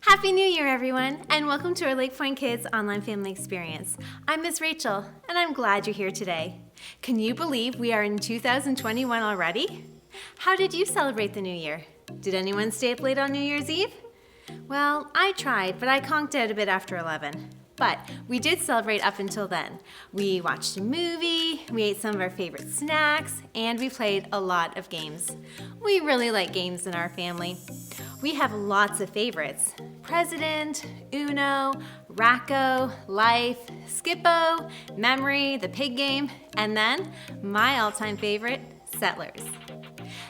Happy New Year, everyone, and welcome to our LakePoint Kids online family experience. I'm Miss Rachel, and I'm glad you're here today. Can you believe we are in 2021 already? How did you celebrate the new year? Did anyone stay up late on New Year's Eve? Well, I tried, but I conked out a bit after 11. But we did celebrate up until then. We watched a movie, we ate some of our favorite snacks, and we played a lot of games. We really like games in our family. We have lots of favorites: President, Uno, Racco, Life, Skippo, Memory, the pig game, and then my all-time favorite, Settlers.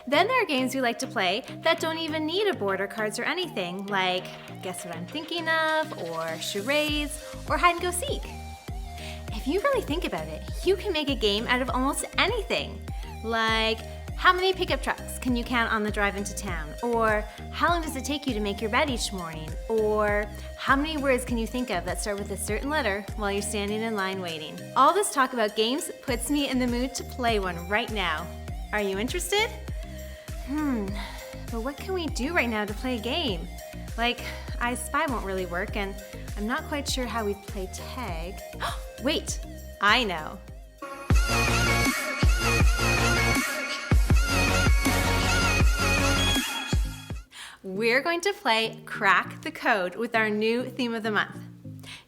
Then there are games we like to play that don't even need a board or cards or anything, like Guess What I'm Thinking Of, or Charades, or Hide and Go Seek. If you really think about it, you can make a game out of almost anything, like how many pickup trucks can you count on the drive into town? Or how long does it take you to make your bed each morning? Or how many words can you think of that start with a certain letter while you're standing in line waiting? All this talk about games puts me in the mood to play one right now. Are you interested? But what can we do right now to play a game? Like, I Spy won't really work, and I'm not quite sure how we play tag. Wait, I know. We're going to play Crack the Code with our new theme of the month.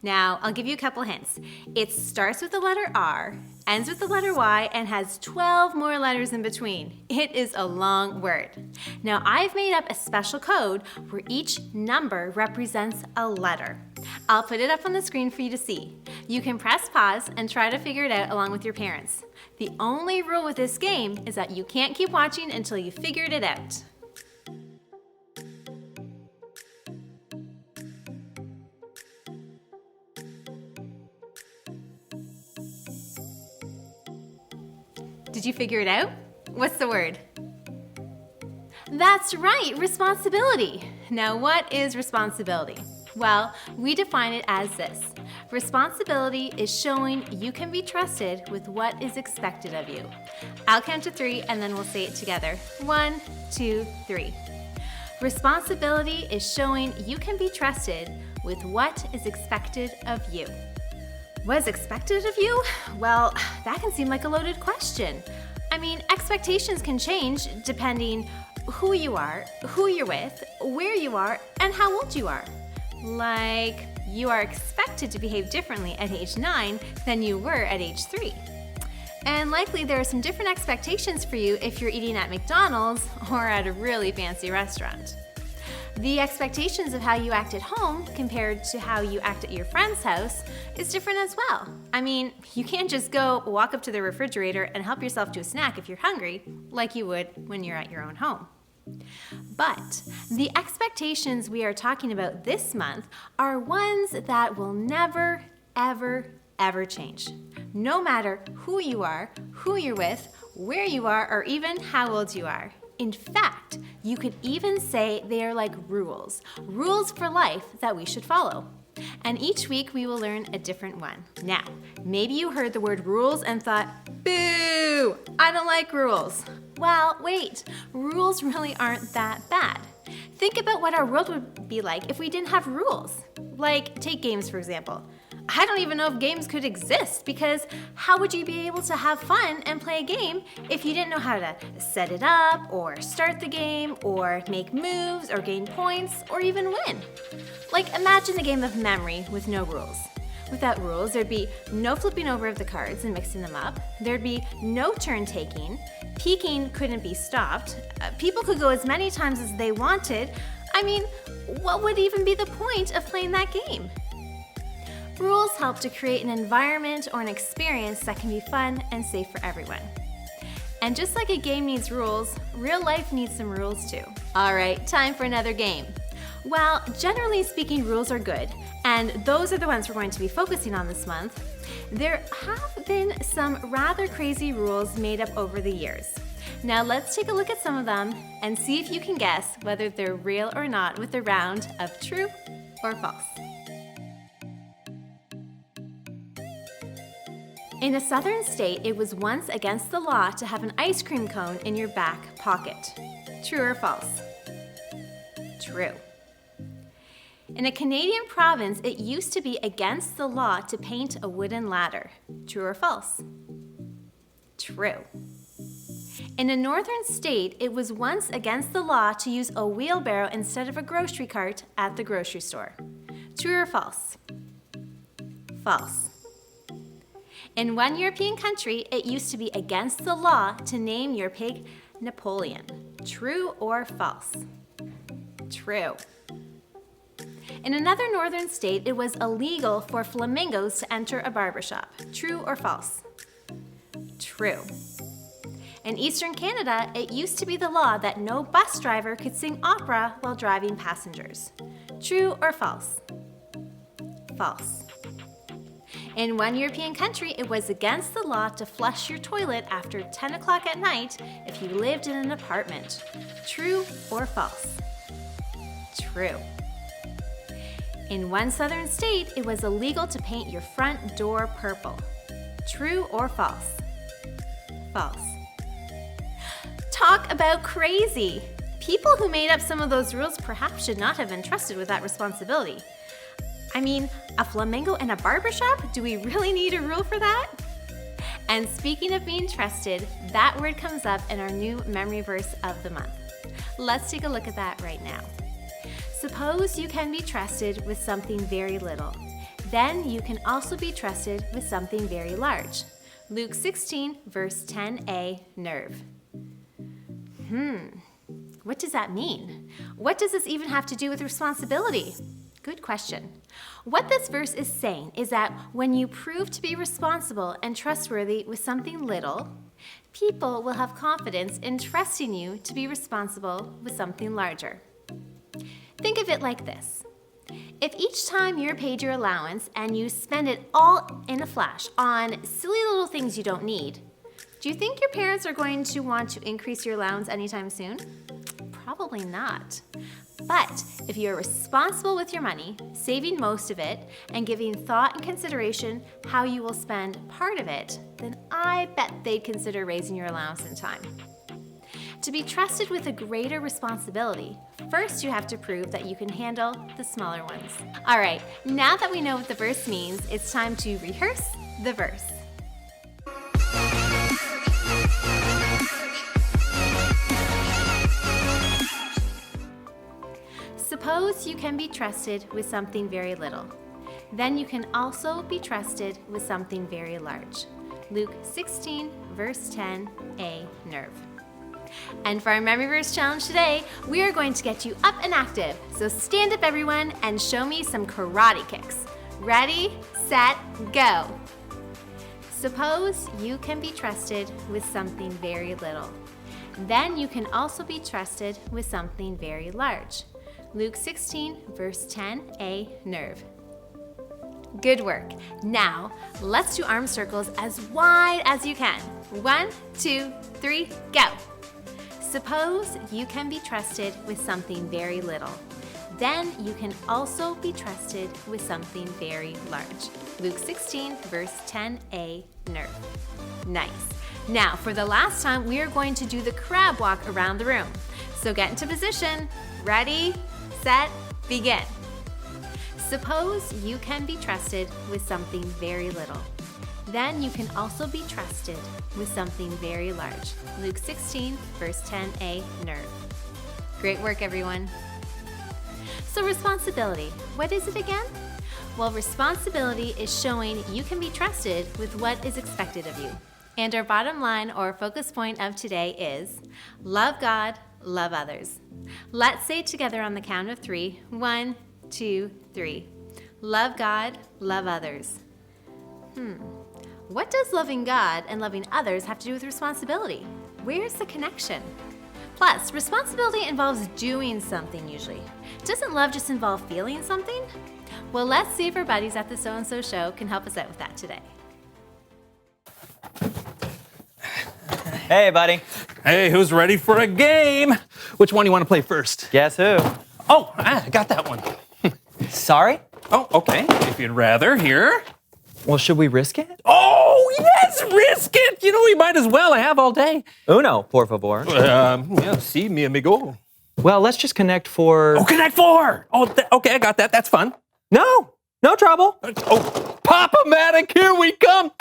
Now, I'll give you a couple hints. It starts with the letter R, ends with the letter Y, and has 12 more letters in between. It is a long word. Now, I've made up a special code where each number represents a letter. I'll put it up on the screen for you to see. You can press pause and try to figure it out along with your parents. The only rule with this game is that you can't keep watching until you've figured it out. Did you figure it out? What's the word? That's right, responsibility. Now, what is responsibility? Well, we define it as this. Responsibility is showing you can be trusted with what is expected of you. I'll count to 3 and then we'll say it together. 1, 2, 3. Responsibility is showing you can be trusted with what is expected of you. What is expected of you? Well, that can seem like a loaded question. I mean, expectations can change depending who you are, who you're with, where you are, and how old you are. Like, you are expected to behave differently at age 9 than you were at age 3. And likely there are some different expectations for you if you're eating at McDonald's or at a really fancy restaurant. The expectations of how you act at home compared to how you act at your friend's house is different as well. I mean, you can't just go walk up to the refrigerator and help yourself to a snack if you're hungry, like you would when you're at your own home. But the expectations we are talking about this month are ones that will never, ever, ever change. No matter who you are, who you're with, where you are, or even how old you are. In fact, you could even say they are like rules for life that we should follow. And each week we will learn a different one. Now, maybe you heard the word rules and thought, boo, I don't like rules. Well, wait, rules really aren't that bad. Think about what our world would be like if we didn't have rules. Like, take games, for example. I don't even know if games could exist, because how would you be able to have fun and play a game if you didn't know how to set it up, or start the game, or make moves, or gain points, or even win? Like, imagine the game of Memory with no rules. Without rules, there'd be no flipping over of the cards and mixing them up. There'd be no turn taking. Peeking couldn't be stopped. People could go as many times as they wanted. I mean, what would even be the point of playing that game? Rules help to create an environment or an experience that can be fun and safe for everyone. And just like a game needs rules, real life needs some rules too. All right, time for another game. Well, generally speaking, rules are good, and those are the ones we're going to be focusing on this month. There have been some rather crazy rules made up over the years. Now let's take a look at some of them and see if you can guess whether they're real or not with a round of true or false. In a southern state, it was once against the law to have an ice cream cone in your back pocket. True or false? True. In a Canadian province, it used to be against the law to paint a wooden ladder. True or false? True. In a northern state, it was once against the law to use a wheelbarrow instead of a grocery cart at the grocery store. True or false? False. In one European country, it used to be against the law to name your pig Napoleon. True or false? True. In another northern state, it was illegal for flamingos to enter a barbershop. True or false? True. In Eastern Canada, it used to be the law that no bus driver could sing opera while driving passengers. True or false? False. In one European country, it was against the law to flush your toilet after 10 o'clock at night if you lived in an apartment. True or false? True. In one southern state, it was illegal to paint your front door purple. True or false? False. Talk about crazy! People who made up some of those rules perhaps should not have been trusted with that responsibility. I mean, a flamingo in a barbershop? Do we really need a rule for that? And speaking of being trusted, that word comes up in our new memory verse of the month. Let's take a look at that right now. Suppose you can be trusted with something very little. Then you can also be trusted with something very large. Luke 16, verse 10a, nerve. What does that mean? What does this even have to do with responsibility? Good question. What this verse is saying is that when you prove to be responsible and trustworthy with something little, people will have confidence in trusting you to be responsible with something larger. Think of it like this. If each time you're paid your allowance and you spend it all in a flash on silly little things you don't need, do you think your parents are going to want to increase your allowance anytime soon? Probably not. But if you're responsible with your money, saving most of it, and giving thought and consideration how you will spend part of it, then I bet they'd consider raising your allowance in time. To be trusted with a greater responsibility, first you have to prove that you can handle the smaller ones. All right, now that we know what the verse means, it's time to rehearse the verse. Suppose you can be trusted with something very little. Then you can also be trusted with something very large. Luke 16, verse 10a, nerve. And for our Memory Verse Challenge today, we are going to get you up and active. So stand up, everyone, and show me some karate kicks. Ready, set, go. Suppose you can be trusted with something very little. Then you can also be trusted with something very large. Luke 16, verse 10a, nerve. Good work. Now, let's do arm circles as wide as you can. 1, 2, 3, go. Suppose you can be trusted with something very little. Then you can also be trusted with something very large. Luke 16, verse 10a, nerve. Nice. Now, for the last time, we are going to do the crab walk around the room. So get into position. Ready, set, begin. Suppose you can be trusted with something very little. Then you can also be trusted with something very large. Luke 16, verse 10a, nerve. Great work, everyone. So responsibility, what is it again? Well, responsibility is showing you can be trusted with what is expected of you. And our bottom line or focus point of today is love God, love others. Let's say it together on the count of 3. 1, 2, 3. Love God, love others. What does loving God and loving others have to do with responsibility? Where's the connection? Plus, responsibility involves doing something usually. Doesn't love just involve feeling something? Well, let's see if our buddies at the So-and-So Show can help us out with that today. Hey, buddy. Hey, who's ready for a game? Which one do you want to play first? Guess who? Oh, I got that one. Sorry? Oh, okay. If you'd rather, here. Well, should we risk it? Oh, yes, risk it. You know, we might as well. I have all day. Uno, por favor. Yeah, si, mi amigo. Well, let's just connect for... Oh, Connect 4! Oh, okay, I got that. That's fun. No trouble. Oh, Pop-O-Matic, here we come!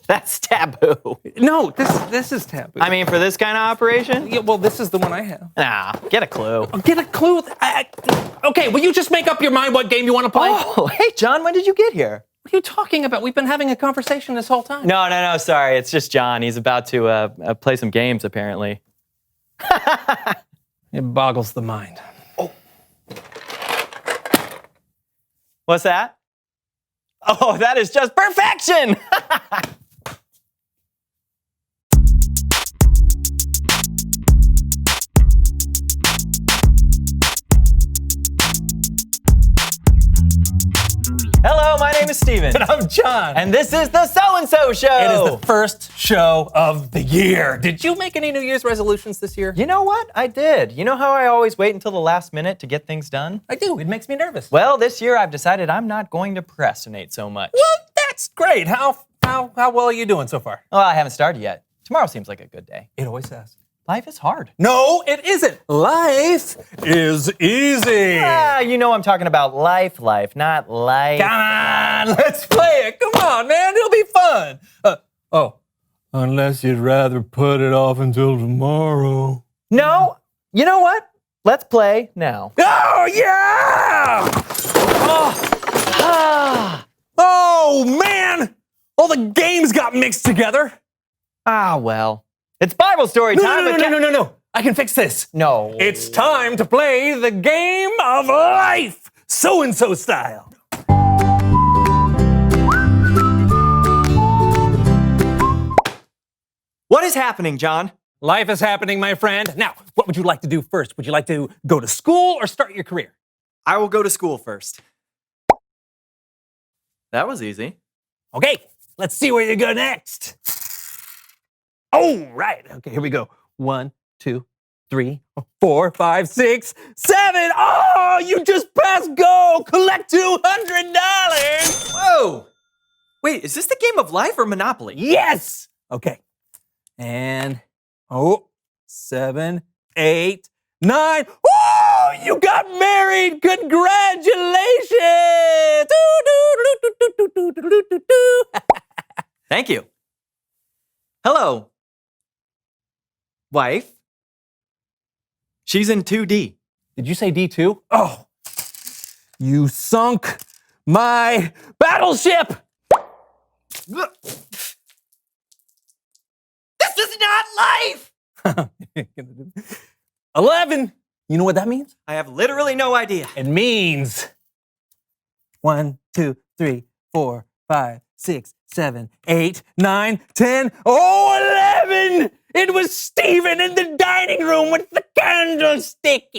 That's taboo. No, this is taboo. I mean, for this kind of operation? Yeah, well, this is the one I have. Nah, get a clue. Get a clue. Okay, will you just make up your mind what game you want to play? Oh, hey, John, when did you get here? What are you talking about? We've been having a conversation this whole time. No, sorry. It's just John. He's about to play some games, apparently. It boggles the mind. What's that? Oh, that is just perfection! Hello, my name is Steven. And I'm John. And this is the So-and-So Show! It is the first show of the year. Did you make any New Year's resolutions this year? You know what? I did. You know how I always wait until the last minute to get things done? I do. It makes me nervous. Well, this year I've decided I'm not going to procrastinate so much. Well, that's great. How well are you doing so far? Well, I haven't started yet. Tomorrow seems like a good day. It always says. Life is hard. No, it isn't. Life is easy. You know I'm talking about life, not life. Come on, let's play it. Come on, man. It'll be fun. Unless you'd rather put it off until tomorrow. No, you know what? Let's play now. Oh, yeah! Oh, man! All the games got mixed together. Well. It's Bible story time. No. I can fix this. No. It's time to play the game of life, so-and-so style. What is happening, John? Life is happening, my friend. Now, what would you like to do first? Would you like to go to school or start your career? I will go to school first. That was easy. Okay, let's see where you go next. Oh, right. Okay, here we go. 1, 2, 3, 4, 5, 6, 7. Oh, you just passed go. Collect $200. Whoa! Wait, is this the game of life or Monopoly? Yes. Okay. And 7, 8, 9. Oh, you got married. Congratulations. Thank you. Hello. Wife. She's in 2D. Did you say D2? Oh, you sunk my battleship. This is not life! 11. You know what that means? I have literally no idea. It means 1, 2, 3, 4, 5, 6, 7, 8, 9, 10. Oh, 11! It was Steven in the dining room with the candlestick.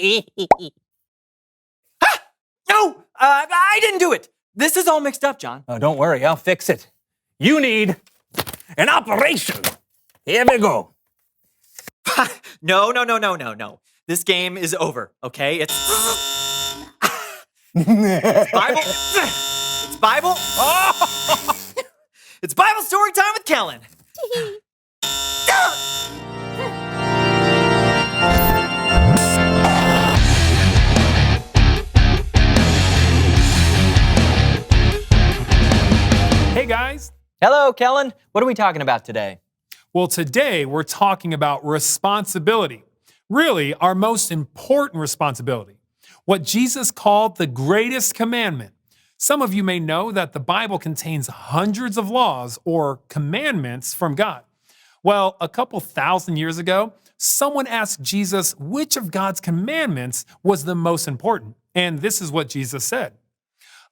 No, I didn't do it. This is all mixed up, John. Oh, don't worry, I'll fix it. You need an operation. Here we go. No. This game is over, okay? It's Bible. It's Bible. It's Bible story time with Kellen. Hey guys. Hello, Kellen. What are we talking about today? Well, today we're talking about responsibility. Really, our most important responsibility. What Jesus called the greatest commandment. Some of you may know that the Bible contains hundreds of laws or commandments from God. Well, a couple thousand years ago, someone asked Jesus which of God's commandments was the most important. And this is what Jesus said.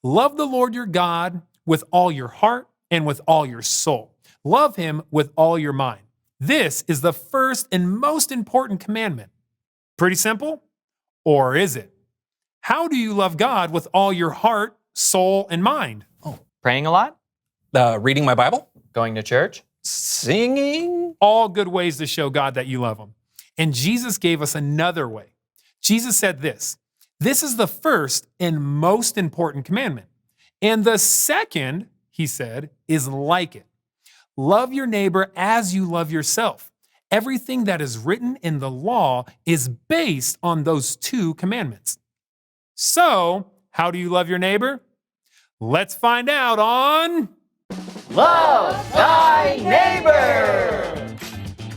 Love the Lord your God with all your heart and with all your soul. Love him with all your mind. This is the first and most important commandment. Pretty simple? Or is it? How do you love God with all your heart, soul, and mind? Praying a lot? Reading my Bible? Going to church? Singing? All good ways to show God that you love him. And Jesus gave us another way. Jesus said this is the first and most important commandment. And the second, he said, is like it. Love your neighbor as you love yourself. Everything that is written in the law is based on those 2 commandments. So, how do you love your neighbor? Let's find out on Love thy neighbor!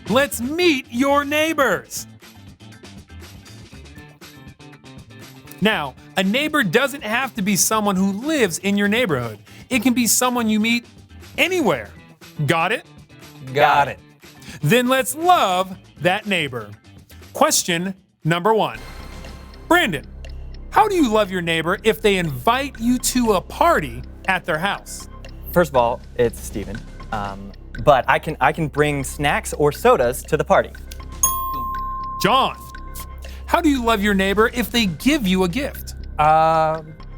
Let's Meet Your Neighbors. Now, a neighbor doesn't have to be someone who lives in your neighborhood. It can be someone you meet anywhere. Got it? Got it. Then let's love that neighbor. Question number 1. Brandon, how do you love your neighbor if they invite you to a party at their house? First of all, it's Steven. But I can bring snacks or sodas to the party. John, how do you love your neighbor if they give you a gift?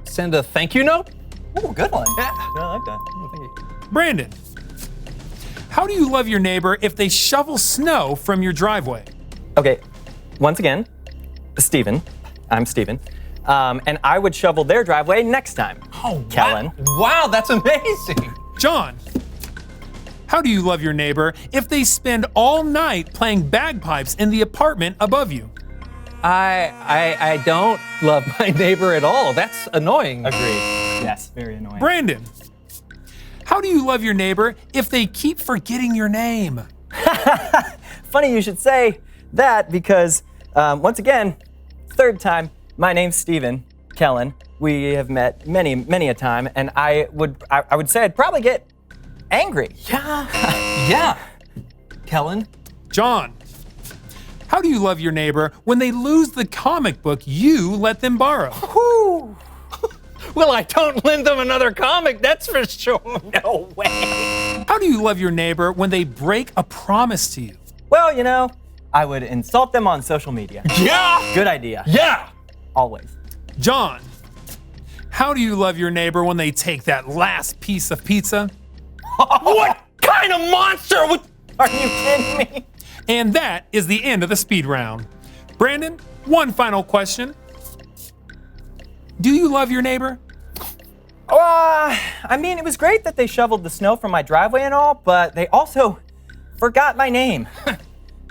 Send a thank you note? Ooh, good one. Yeah. I like that. Oh, thank you. Brandon, how do you love your neighbor if they shovel snow from your driveway? Okay, once again, Steven. I'm Steven. And I would shovel their driveway next time. Oh, Kellen. Wow, that's amazing. John, how do you love your neighbor if they spend all night playing bagpipes in the apartment above you? I don't love my neighbor at all. That's annoying. Agreed. Yes, very annoying. Brandon, how do you love your neighbor if they keep forgetting your name? Funny you should say that because, once again, 3rd time, my name's Steven Kellen. We have met many a time, and I would say I'd probably get angry. Yeah. Kellen? John, how do you love your neighbor when they lose the comic book you let them borrow? Whew. Well, I don't lend them another comic, that's for sure. No way. How do you love your neighbor when they break a promise to you? Well, you know, I would insult them on social media. Yeah. Good idea. Yeah. Always. John, how do you love your neighbor when they take that last piece of pizza? What kind of monster would... Are you kidding me? And that is the end of the speed round. Brandon, one final question. Do you love your neighbor? I mean, it was great that they shoveled the snow from my driveway and all, but they also forgot my name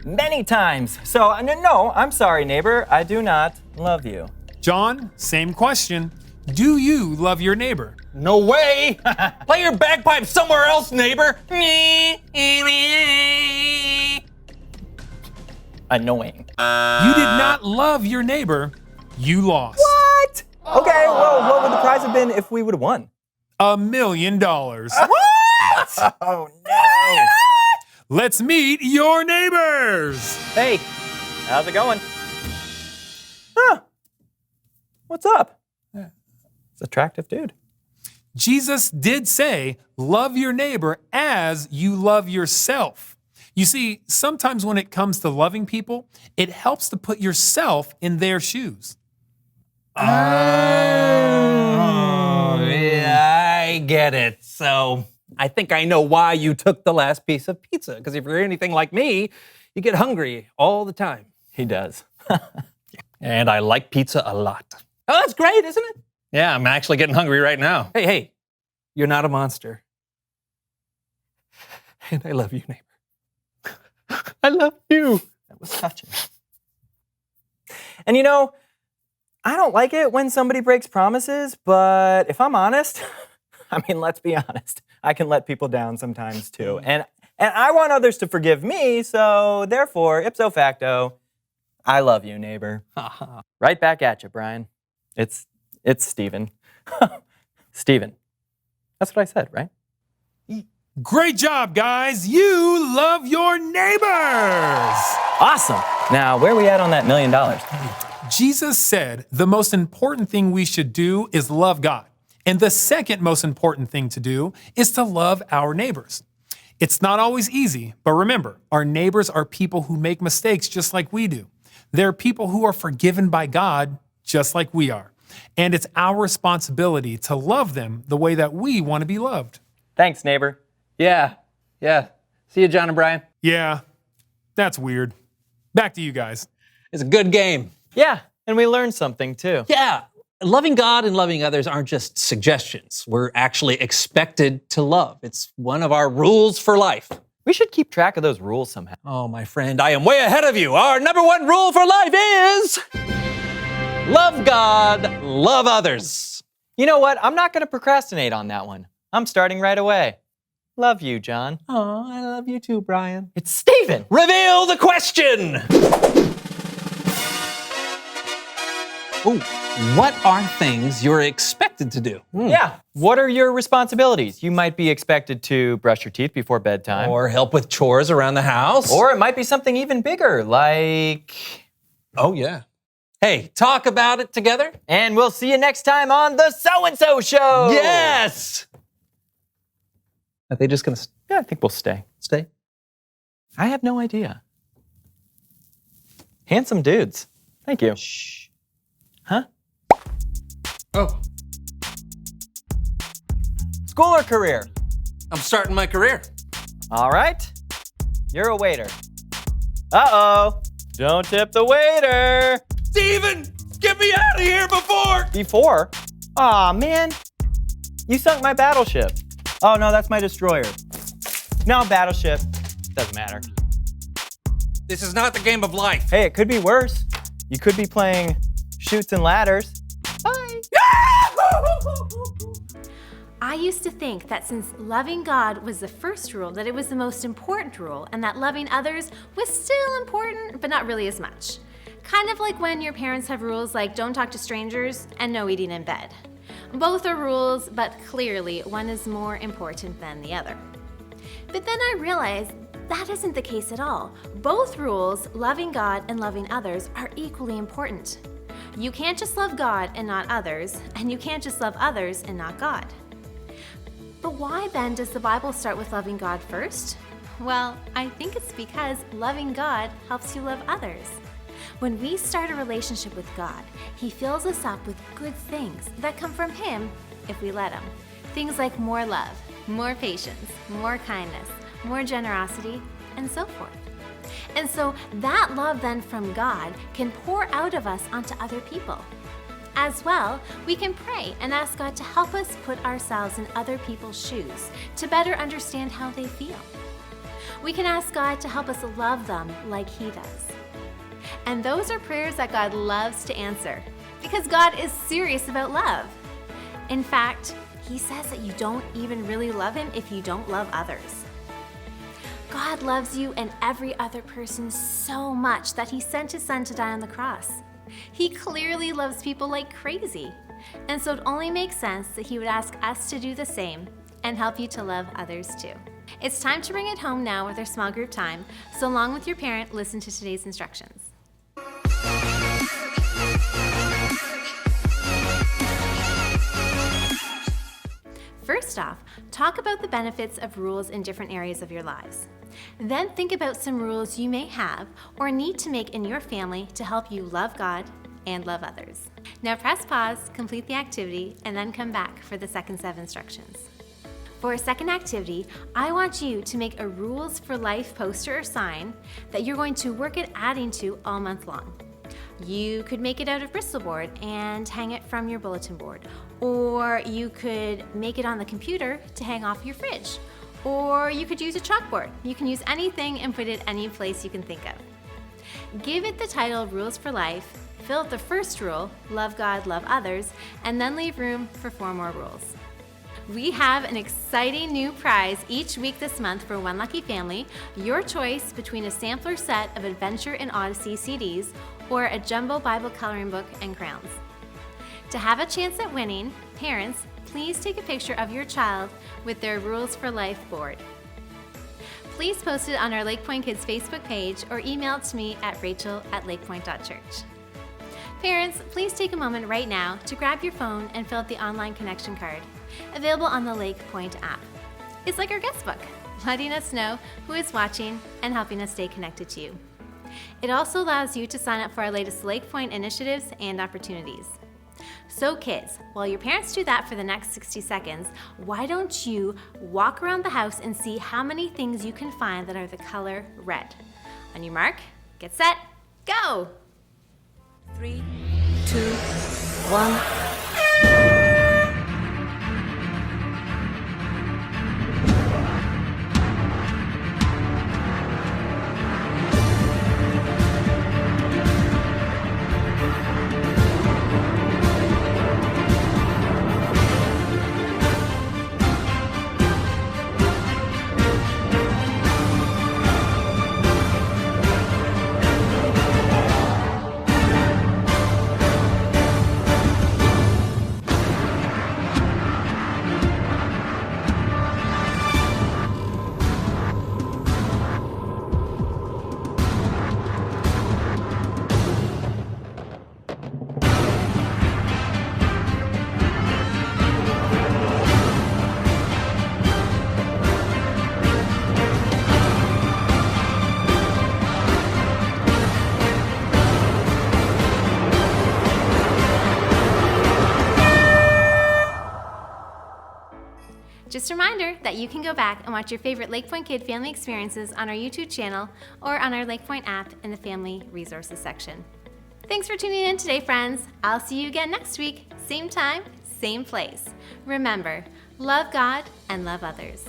many times. So, no, I'm sorry, neighbor. I do not love you. John, same question. Do you love your neighbor? No way. Play your bagpipe somewhere else, neighbor. Annoying. You did not love your neighbor. You lost. What? Okay, well, what would the prize have been if we would have won? $1 million. What? Oh, no. Let's meet your neighbors. Hey, how's it going? Huh. What's up? It's an attractive dude. Jesus did say, love your neighbor as you love yourself. You see, sometimes when it comes to loving people, it helps to put yourself in their shoes. Oh, yeah, I get it. So I think I know why you took the last piece of pizza. Because if you're anything like me, you get hungry all the time. He does. And I like pizza a lot. Oh, that's great, isn't it? Yeah, I'm actually getting hungry right now. Hey, you're not a monster. And I love you, neighbor. I love you. That was touching. And you know, I don't like it when somebody breaks promises, but if I'm honest, I mean, let's be honest. I can let people down sometimes too. And I want others to forgive me, so therefore, ipso facto, I love you, neighbor. Right back at you, Brian. It's Steven. Steven. That's what I said, right? Great job, guys. You love your neighbors. Awesome. Now, where are we at on that $1 million? Jesus said the most important thing we should do is love God. And the second most important thing to do is to love our neighbors. It's not always easy, but remember, our neighbors are people who make mistakes just like we do. They're people who are forgiven by God just like we are. And it's our responsibility to love them the way that we want to be loved. Thanks, neighbor. Yeah. See you, John and Brian. Yeah, that's weird. Back to you guys. It's a good game. Yeah, and we learned something too. Yeah. Loving God and loving others aren't just suggestions. We're actually expected to love. It's one of our rules for life. We We should keep track of those rules somehow. Oh, my friend, I am way ahead of you. Our number one rule for life is love God, love others. You know what? I'm not going to procrastinate on that one. I'm starting right away. Love you, John. Oh, I love you too, Brian. It's Steven. Reveal the question. Ooh, what are things you're expected to do? Yeah. What are your responsibilities? You might be expected to brush your teeth before bedtime. Or help with chores around the house. Or it might be something even bigger, like... Oh, yeah. Hey, talk about it together. And we'll see you next time on the So-and-So Show. Yes! Are they just going to Yeah, I think we'll stay. stay? I have no idea. Handsome dudes. Thank you. Shh. Huh? Oh, School or career? I'm starting my career. All right. You're a waiter. Uh-oh. Don't tip the waiter. Steven, get me out of here Before? Aw, man. You sunk my battleship. Oh, no, that's my destroyer. No, battleship. Doesn't matter. This is not the game of life. Hey, it could be worse. You could be playing Chutes and Ladders. Bye. I used to think that since loving God was the first rule, that it was the most important rule, and that loving others was still important, but not really as much. Kind of like when your parents have rules like don't talk to strangers and no eating in bed. Both are rules, but clearly one is more important than the other. But then I realized that isn't the case at all. Both rules, loving God and loving others, are equally important. You can't just love God and not others, and you can't just love others and not God. But why then does the Bible start with loving God first? Well, I think it's because loving God helps you love others. When we start a relationship with God, He fills us up with good things that come from Him if we let Him. Things like more love, more patience, more kindness, more generosity, and so forth. And so that love then from God can pour out of us onto other people. As well, we can pray and ask God to help us put ourselves in other people's shoes to better understand how they feel. We can ask God to help us love them like He does. And those are prayers that God loves to answer because God is serious about love. In fact, He says that you don't even really love Him if you don't love others. God loves you and every other person so much that He sent His Son to die on the cross. He clearly loves people like crazy. And so it only makes sense that He would ask us to do the same and help you to love others too. It's time to bring it home now with our small group time. So along with your parent, listen to today's instructions. First off, talk about the benefits of rules in different areas of your lives. Then think about some rules you may have or need to make in your family to help you love God and love others. Now press pause, complete the activity, and then come back for the second set of instructions. For a second activity, I want you to make a Rules for Life poster or sign that you're going to work at adding to all month long. You could make it out of Bristol board and hang it from your bulletin board. Or you could make it on the computer to hang off your fridge. Or you could use a chalkboard. You can use anything and put it any place you can think of. Give it the title Rules for Life, fill out the first rule, love God, love others, and then leave room for 4 more rules. We have an exciting new prize each week this month for one lucky family, your choice between a sampler set of Adventure in Odyssey CDs or a jumbo Bible coloring book and crayons. To have a chance at winning, parents, please take a picture of your child with their Rules for Life board. Please post it on our LakePoint Kids Facebook page or email it to me at rachel@lakepoint.church. Parents, please take a moment right now to grab your phone and fill out the online connection card, available on the LakePoint app. It's like our guest book, letting us know who is watching and helping us stay connected to you. It also allows you to sign up for our latest LakePoint initiatives and opportunities. So kids, while your parents do that for the next 60 seconds, why don't you walk around the house and see how many things you can find that are the color red. On your mark, get set, go! 3, 2, 1. Just a reminder that you can go back and watch your favorite LakePoint Kid family experiences on our YouTube channel or on our LakePoint app in the Family Resources section. Thanks for tuning in today, friends. I'll see you again next week, same time, same place. Remember, love God and love others.